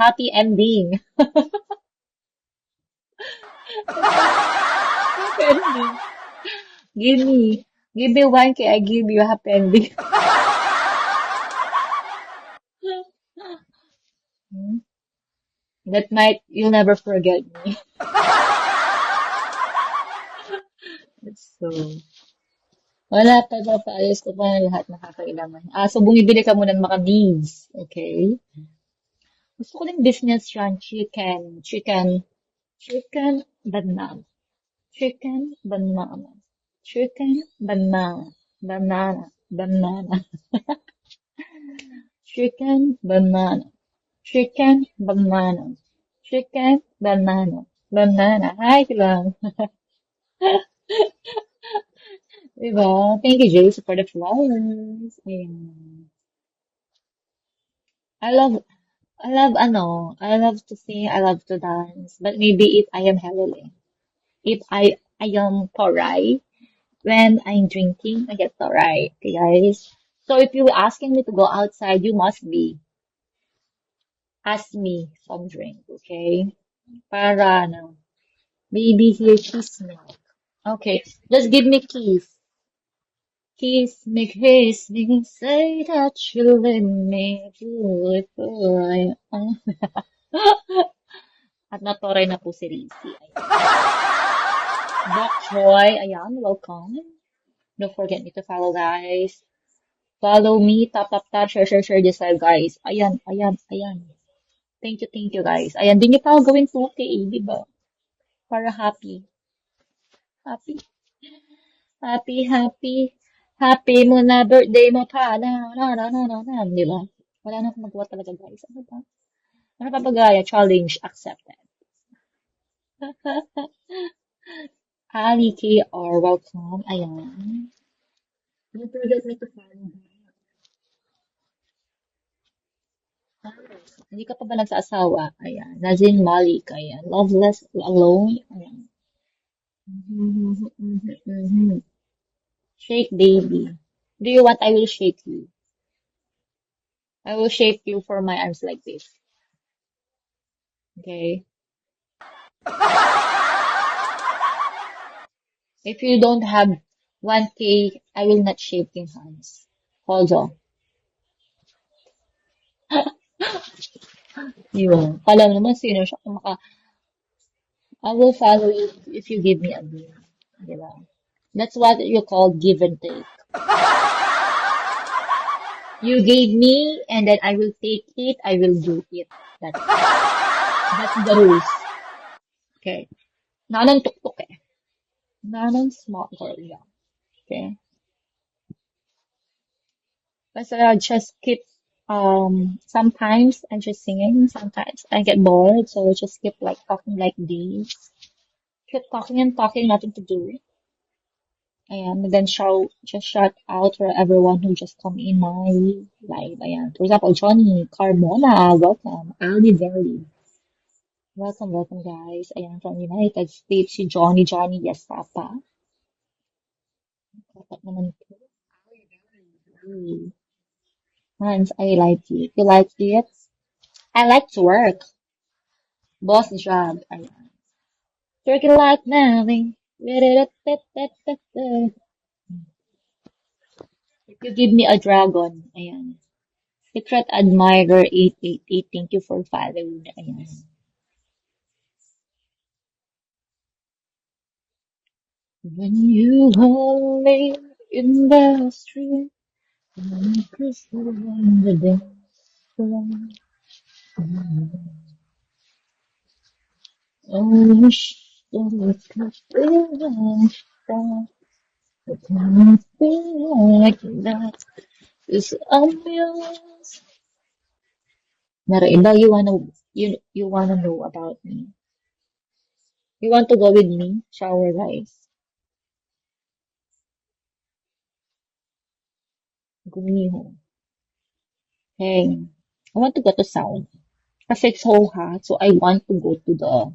Happy ending. Happy ending. Give me. Give me 1K, I give you a happy ending. Hmm? That might, you'll never forget me. It's so, wala pa, papaayos ko pa ng lahat nakakailangan. So bumibili ka muna ng mga needs. Okay? Gusto ko ng business yan, chicken, banana, chicken, banana, chicken, banana, banana, banana, chicken, banana, chicken, banana, chicken, banana, banana. Hi, lang. Diba? Thank you, Jace, for the flowers. Ayan. I love, I love to sing, I love to dance, but maybe if I am heavily, if I am toray, when I'm drinking, I get toray, okay, guys? So if you're asking me to go outside, you must be, ask me some drink, okay? Para, ano, maybe here, kiss me. Okay, just give me kiss me, say that you let me do it for At natoray na po si Rizzy. Bok Choy, ayan, welcome. Don't forget me to follow, guys. Follow me, tap, share this live, guys. Ayan. Thank you, guys. Ayan, di niyo pa ako gawin 2K, di ba? Para happy. Happy, happy. Happy mo na birthday mo pa. Di ba? Wala na akong magawa talaga, guys. Ano ba? Ano pa bagaya? Challenge accepted. Ali KR, welcome. Ayan. Don't forget me to follow. Hindi ka pa ba nagsasawa? Ayan. Nazin Malik. Ayan. Loveless alone. Ayan. Shake baby. Do you want I will shake you? I will shake you for my arms like this. Okay? If you don't have 1K, I will not shake your hands. Hold on. Yun. Kala mo naman sino siya kung I will follow you if you give me a beer. Diba? That's what you call give and take. You gave me, and then I will take it, I will do it. That's the rules. Okay. Nanang tuktok eh. Nanang smart girl yeah. Okay. But just keep, sometimes I'm just singing, sometimes I get bored, so I just keep like talking like this. Keep talking and talking, nothing to do. And then just shout out for everyone who just come in my live. Ayan. For example, Johnny Carmona, welcome. Ali Verly, welcome guys. Ayan, from United States, si Johnny, yes, Papa. Dapat naman po. Hans, I like it. You like it? I like to work. Boss job. Ayan. Working like Nelly. If you give me a dragon, ayan. Secret Admirer 888, thank you for following. Ayan. When you hold me in the street, and kiss you on the dance floor. I wish that it could be like that. But can it be like that? 'Cause I'm yours. Narenda, you wanna know about me? You want to go with me? Shower, guys. Gumiho. Hey, I want to go to South. Kasi it's so hot, so I want to go to the